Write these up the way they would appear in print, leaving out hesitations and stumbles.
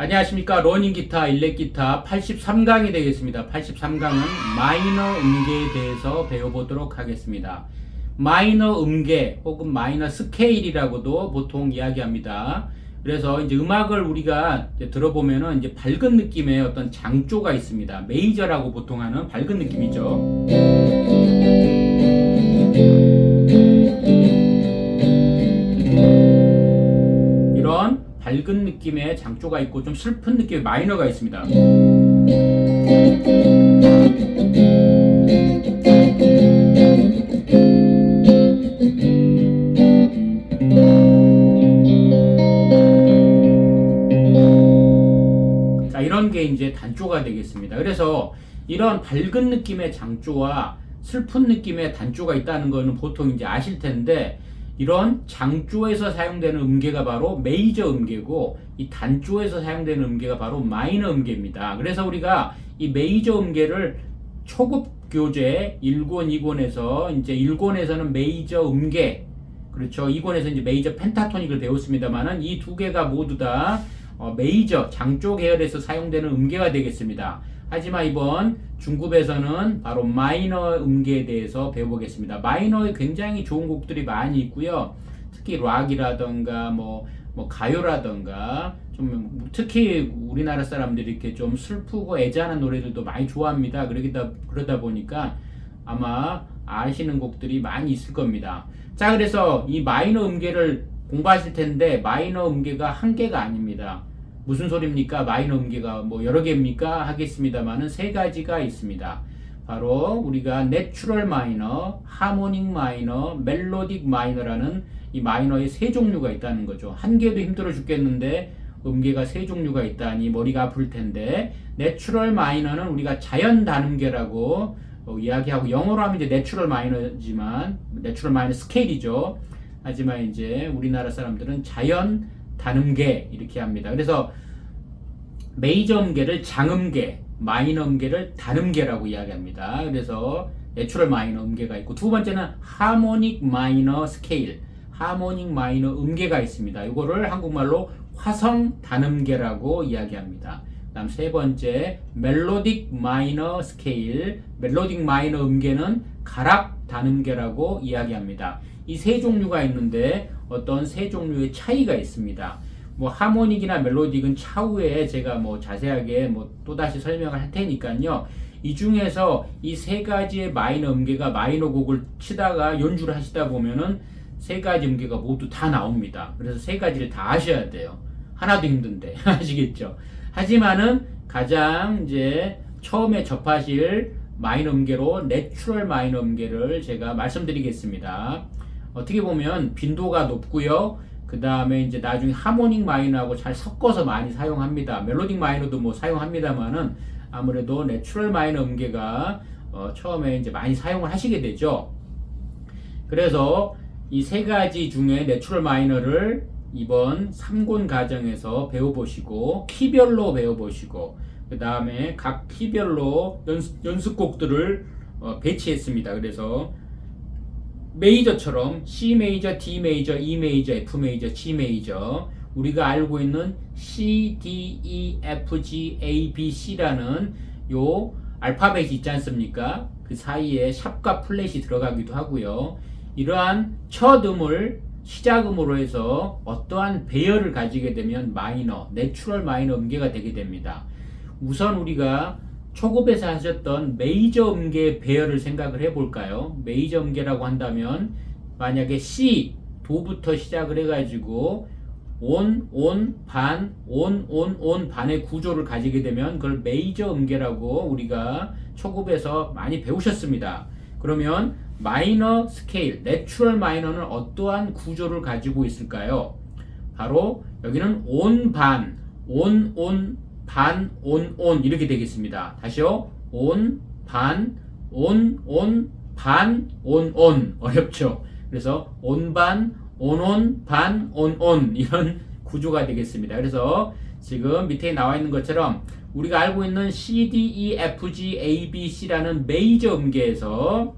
안녕하십니까. 러닝 기타, 일렉 기타 83강이 되겠습니다. 83강은 마이너 음계에 대해서 배워보도록 하겠습니다. 마이너 음계 혹은 마이너 스케일이라고도 보통 이야기합니다. 그래서 이제 음악을 우리가 이제 들어보면은 이제 밝은 느낌의 어떤 장조가 있습니다. 메이저라고 보통 하는 밝은 느낌이죠. 이런 밝은 느낌의 장조가 있고 좀 슬픈 느낌의 마이너가 있습니다. 자, 이런 게 이제 단조가 되겠습니다. 그래서 이런 밝은 느낌의 장조와 슬픈 느낌의 단조가 있다는 거는 보통 이제 아실 텐데, 이런 장조에서 사용되는 음계가 바로 메이저 음계고, 이 단조에서 사용되는 음계가 바로 마이너 음계입니다. 그래서 우리가 이 메이저 음계를 초급 교재 1권, 2권에서 이제 1권에서는 메이저 음계, 그렇죠. 2권에서 이제 메이저 펜타토닉을 배웠습니다만은 이 두 개가 모두 다 메이저 장조 계열에서 사용되는 음계가 되겠습니다. 하지만 이번 중급에서는 바로 마이너 음계에 대해서 배워보겠습니다. 마이너에 굉장히 좋은 곡들이 많이 있고요. 특히 락이라던가 뭐 가요라던가 좀 특히 우리나라 사람들이 이렇게 좀 슬프고 애잔한 노래들도 많이 좋아합니다. 그러다 보니까 아마 아시는 곡들이 많이 있을 겁니다. 자, 그래서 이 마이너 음계를 공부하실 텐데, 마이너 음계가 한 개가 아닙니다. 무슨 소리입니까? 마이너 음계가 뭐 여러 개입니까? 하겠습니다만은 세 가지가 있습니다. 바로 우리가 내추럴 마이너, 하모닉 마이너, 멜로딕 마이너라는 이 마이너의 세 종류가 있다는 거죠. 한 개도 힘들어 죽겠는데 음계가 세 종류가 있다니 머리가 아플 텐데, 내추럴 마이너는 우리가 자연 단음계라고 이야기하고, 영어로 하면 이제 내추럴 마이너지만 내추럴 마이너 스케일이죠. 하지만 이제 우리나라 사람들은 자연 단음계 이렇게 합니다. 그래서 메이저 음계를 장음계, 마이너 음계를 단음계라고 이야기합니다. 그래서 내추럴 마이너 음계가 있고, 두 번째는 하모닉 마이너 스케일, 하모닉 마이너 음계가 있습니다. 이거를 한국말로 화성 단음계라고 이야기합니다. 다음 세 번째 멜로딕 마이너 스케일, 멜로딕 마이너 음계는 가락 단음계라고 이야기합니다. 이 세 종류가 있는데 어떤 세 종류의 차이가 있습니다. 뭐 하모닉이나 멜로딕은 차후에 제가 뭐 자세하게 뭐 또다시 설명을 할 테니까요. 이 중에서 이 세 가지의 마이너 음계가 마이너 곡을 치다가 연주를 하시다 보면은 세 가지 음계가 모두 다 나옵니다. 그래서 세 가지를 다 아셔야 돼요. 하나도 힘든데 아시겠죠? 하지만은 가장 이제 처음에 접하실 마이너 음계로 내추럴 마이너 음계를 제가 말씀드리겠습니다. 어떻게 보면 빈도가 높고요. 그 다음에 이제 나중에 하모닉 마이너하고 잘 섞어서 많이 사용합니다. 멜로딕 마이너도 뭐 사용합니다만은 아무래도 내추럴 마이너 음계가 처음에 이제 많이 사용을 하시게 되죠. 그래서 이 세 가지 중에 내추럴 마이너를 이번 3권 과정에서 배워보시고, 키별로 배워보시고, 그 다음에 각 키별로 연습곡들을 배치했습니다. 그래서 메이저처럼 C 메이저, D 메이저, E 메이저, F 메이저, G 메이저, 우리가 알고 있는 C, D, E, F, G, A, B, C라는 요 알파벳이 있지 않습니까? 그 사이에 샵과 플랫이 들어가기도 하고요. 이러한 첫 음을 시작음으로 해서 어떠한 배열을 가지게 되면 마이너, 내추럴 마이너 음계가 되게 됩니다. 우선 우리가 초급에서 하셨던 메이저 음계 배열을 생각을 해볼까요? 메이저 음계라고 한다면 만약에 C, 도부터 시작을 해가지고 온, 반, 온 반의 구조를 가지게 되면 그걸 메이저 음계라고 우리가 초급에서 많이 배우셨습니다. 그러면 마이너 스케일, 내추럴 마이너는 어떠한 구조를 가지고 있을까요? 바로 여기는 온, 반, 반, 온 이렇게 되겠습니다. 다시요. 온, 반, 반, 온 어렵죠? 그래서 온, 반, 반, 이런 구조가 되겠습니다. 그래서 지금 밑에 나와 있는 것처럼 우리가 알고 있는 C, D, E, F, G, A, B, C라는 메이저 음계에서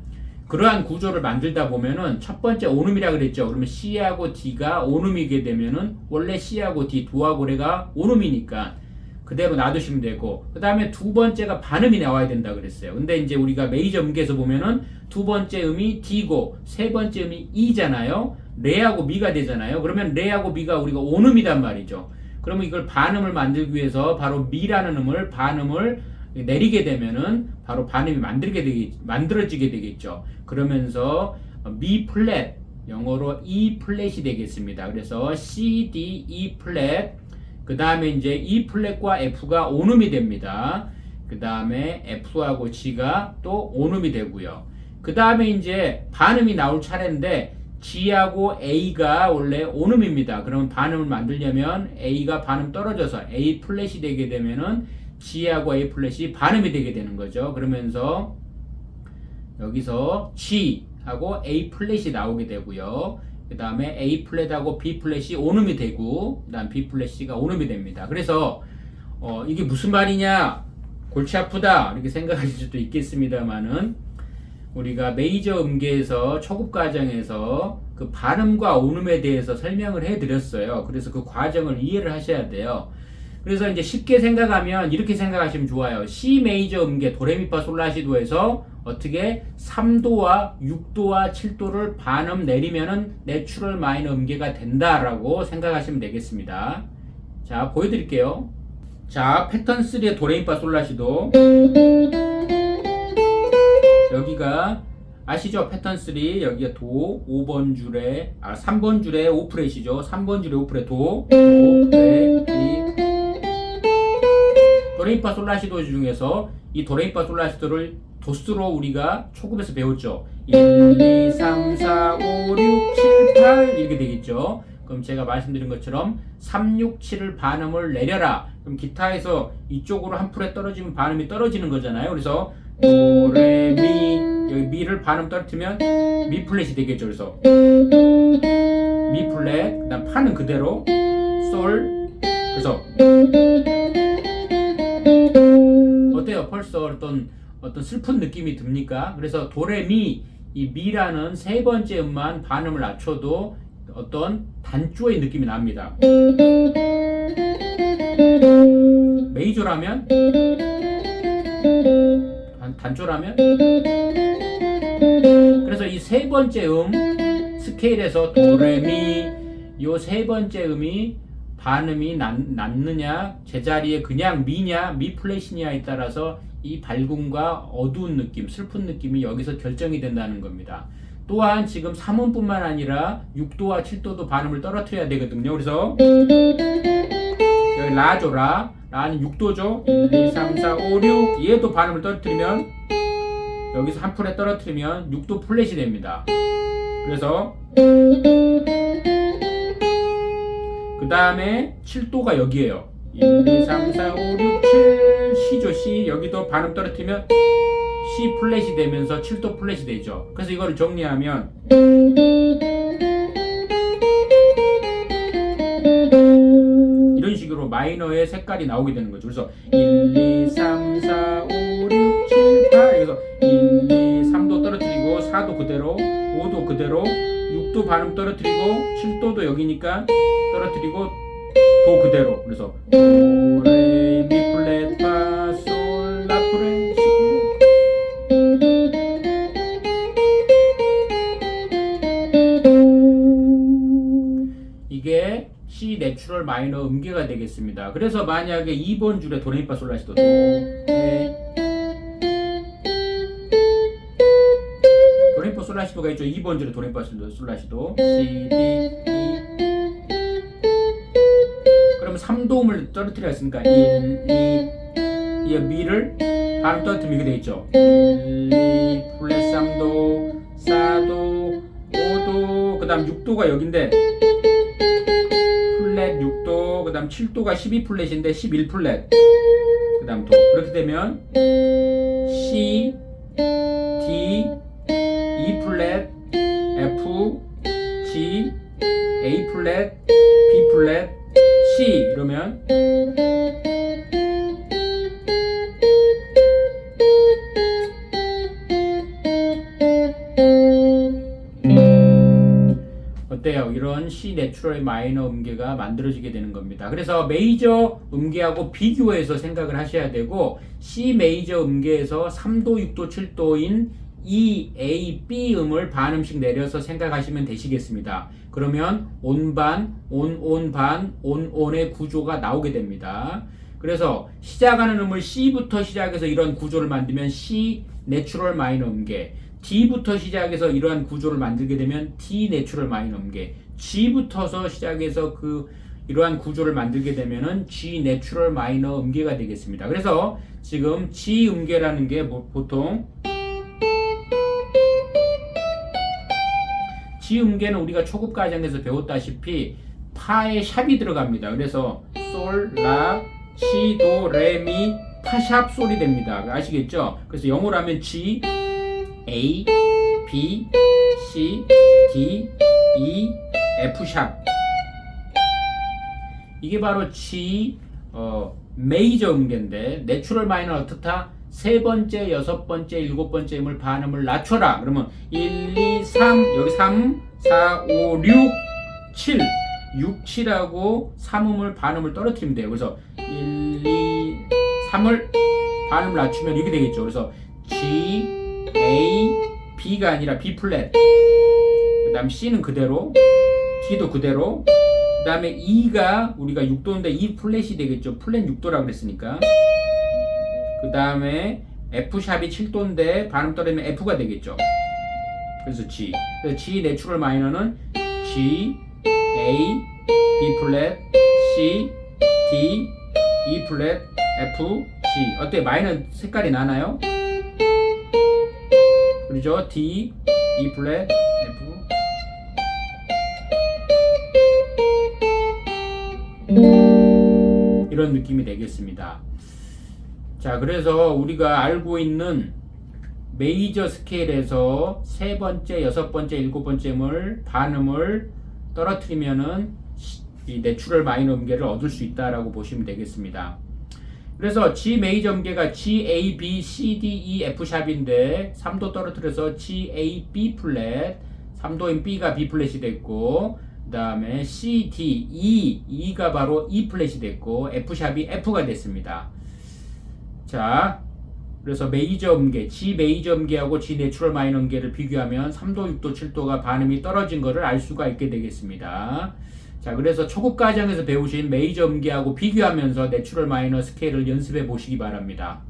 그러한 구조를 만들다 보면은 첫 번째 온음이라 그랬죠. 그러면 C하고 D가 온음이게 되면은 원래 C하고 D, 도하고 레가 온음이니까 그대로 놔두시면 되고, 그 다음에 두 번째가 반음이 나와야 된다 그랬어요. 근데 이제 우리가 메이저 음계에서 보면은 두 번째 음이 D고 세 번째 음이 E잖아요. 레하고 미가 되잖아요. 그러면 레하고 미가 우리가 온음이단 말이죠. 그러면 이걸 반음을 만들기 위해서 바로 미라는 음을 반음을 내리게 되면은 바로 반음이 만들어지게 되겠죠. 그러면서 미 플랫, 영어로 E 플랫이 되겠습니다. 그래서 C, D, E 플랫, 그 다음에 이제 E 플랫과 F가 온음이 됩니다. 그 다음에 F하고 G가 또 온음이 되고요. 그 다음에 이제 반음이 나올 차례인데 G하고 A가 원래 온음입니다. 그러면 반음을 만들려면 A가 반음 떨어져서 A 플랫이 되게 되면은 G하고 A 플랫이 반음이 되게 되는 거죠. 그러면서 여기서 G하고 A 플랫이 나오게 되고요. 그 다음에 A 플랫하고 B 플랫이 온음이 되고, 그 다음 B 플랫 C가 온음이 됩니다. 그래서 이게 무슨 말이냐, 골치 아프다 이렇게 생각하실 수도 있겠습니다만은, 우리가 메이저 음계에서 초급 과정에서 그 반음과 온음에 대해서 설명을 해드렸어요. 그래서 그 과정을 이해를 하셔야 돼요. 그래서 이제 쉽게 생각하면 이렇게 생각하시면 좋아요. C 메이저 음계 도레미파솔라시도에서 어떻게 3도와 6도와 7도를 반음 내리면은 내추럴 마이너 음계가 된다라고 생각하시면 되겠습니다. 자, 보여드릴게요. 자, 패턴 3의 도레미파솔라시도, 여기가 아시죠? 패턴 3 여기가 도 5번 줄에 3번 줄에 5프렛이죠. 3번 줄에 5프렛 도, 레, 미. 도레미파솔라시도 중에서 이 도레미파솔라시도를 도수로 우리가 초급에서 배웠죠. 1, 2, 3, 4, 5, 6, 7, 8 이렇게 되겠죠. 그럼 제가 말씀드린 것처럼 3, 6, 7을 반음을 내려라. 그럼 기타에서 이쪽으로 한 프렛 떨어지면 반음이 떨어지는 거잖아요. 그래서 도, 레, 미, 여기 미를 반음 떨어뜨리면 미 플랫이 되겠죠. 그래서 미 플랫, 그 다음 파는 그대로 솔. 그래서 어때요? 벌써 어떤 슬픈 느낌이 듭니까? 그래서 도레미, 이 미라는 세 번째 음만 반음을 낮춰도 어떤 단조의 느낌이 납니다. 메이저라면, 단조라면, 그래서 이 세 번째 스케일에서 도레미, 요 세 번째 음이 반음이 낮느냐, 제자리에 그냥 미냐, 미 플랫이냐에 따라서 이 밝음과 어두운 느낌, 슬픈 느낌이 여기서 결정이 된다는 겁니다. 또한 지금 3음뿐만 아니라 6도와 7도도 반음을 떨어뜨려야 되거든요. 그래서 여기 라죠, 라는 6도죠. 1, 2, 3, 4, 5, 6 얘도 반음을 떨어뜨리면, 여기서 한 프렛 떨어뜨리면 6도 플랫이 됩니다. 그래서 그 다음에 7도가 여기에요. 1, 2, 3, 4, 5, 6, 7 C죠. C. 여기도 반음 떨어뜨리면 C 플랫이 되면서 7도 플랫이 되죠. 그래서 이거를 정리하면 이런 식으로 마이너의 색깔이 나오게 되는 거죠. 그래서 1, 2, 3, 4, 5, 6, 7, 8 그래서 1, 2, 3도 떨어뜨리고 4도 그대로, 5도 그대로, 6도 반음 떨어뜨리고 7도도 여기니까 떨어뜨리고 도 그대로. 그래서 도, 레, 미 플랫, 파, 솔, 라 플랫, 시 플랫. 이게 C 내추럴 마이너 음계가 되겠습니다. 그래서 만약에 2번 줄에 도레미파솔라시도 도, 레, 도레미파솔라시도가 있죠. 2번 줄에 도레미파솔라시도 C, D, E. 그러면 3도음을 떨어뜨려 했으니까 1, 2, 이 미를 반음 떨어뜨리면 이게 되겠죠. 1, 2, 플랫 3도, 4도, 5도, 그 다음 6도가 여긴데 플랫 6도, 그 다음 7도가 12플랫인데 11플랫, 그 다음 도. 그렇게 되면 C, D, E 플랫, F, G, A 플랫, B 플랫, C 이러면 어때요? 이런 C 내추럴 마이너 음계가 만들어지게 되는 겁니다. 그래서 메이저 음계하고 비교해서 생각을 하셔야 되고 C 메이저 음계에서 3도, 6도, 7도인 E, A, B 음을 반음씩 내려서 생각하시면 되시겠습니다. 그러면 온반, 온반, 온의 구조가 나오게 됩니다. 그래서 시작하는 음을 C부터 시작해서 이런 구조를 만들면 C 내추럴 마이너 음계, D부터 시작해서 이러한 구조를 만들게 되면 D 내추럴 마이너 음계, G부터서 시작해서 이러한 구조를 만들게 되면은 G 내추럴 마이너 음계가 되겠습니다. 그래서 지금 G 음계라는 게 보통 G 음계는 우리가 초급 과정에서 배웠다시피 파에 샵이 들어갑니다. 그래서 솔, 라, 시, 도, 레, 미, 파 샵 솔이 됩니다. 아시겠죠? 그래서 영어로 하면 G, A, B, C, D, E, F 샵. 이게 바로 G 메이저 음계인데 내추럴 마이너 어떻다? 세 번째, 여섯 번째, 일곱 번째 음을 반음을 낮춰라. 그러면 1, 2, 3 여기 3, 4, 5, 6, 7 6, 7하고 3음을 반음을 떨어뜨리면 돼요. 그래서 1, 2, 3을 반음을 낮추면 이렇게 되겠죠. 그래서 G, A, B가 아니라 B 플랫, 그 다음 C는 그대로, D도 그대로, 그 다음에 E가 우리가 6도인데 E 플랫이 되겠죠. 플랫 6도라고 그랬으니까. 그 다음에 F샵이 7도인데 발음 떨어지면 F가 되겠죠. 그래서 G. 그래서 G 내추럴 마이너는 G, A, B 플랫, C, D, E 플랫, F, G. 어때? 마이너 색깔이 나나요? 그렇죠? D, E 플랫, F. 이런 느낌이 되겠습니다. 자, 그래서 우리가 알고 있는 메이저 스케일에서 세 번째, 여섯 번째, 일곱 번째 음을 반음을 떨어뜨리면은 이 내추럴 마이너 음계를 얻을 수 있다라고 보시면 되겠습니다. 그래서 G 메이저 음계가 G, A, B, C, D, E, F 샵인데 3도 떨어뜨려서 G, A, B 플랫, 3도인 B가 B 플랫이 됐고, 그 다음에 C, D, E, E가 바로 E 플랫이 됐고, F 샵이 F가 됐습니다. 자, 그래서 메이저 음계, G 메이저 음계하고 G 내추럴 마이너 음계를 비교하면 3도, 6도, 7도가 반음이 떨어진 것을 알 수가 있게 되겠습니다. 자, 그래서 초급 과정에서 배우신 메이저 음계하고 비교하면서 내추럴 마이너 스케일을 연습해 보시기 바랍니다.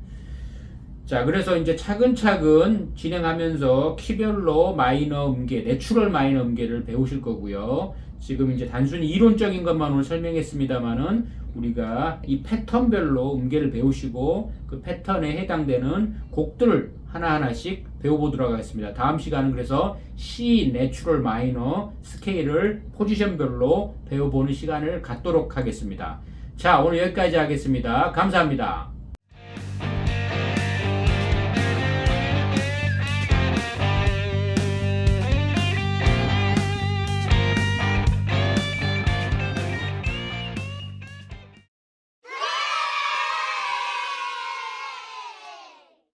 자, 그래서 이제 차근차근 진행하면서 키별로 마이너 음계, 내추럴 마이너 음계를 배우실 거고요. 지금 이제 단순히 이론적인 것만 오늘 설명했습니다만은 우리가 이 패턴별로 음계를 배우시고 그 패턴에 해당되는 곡들을 하나하나씩 배워보도록 하겠습니다. 다음 시간은 그래서 C 내추럴 마이너 스케일을 포지션별로 배워보는 시간을 갖도록 하겠습니다. 자, 오늘 여기까지 하겠습니다. 감사합니다.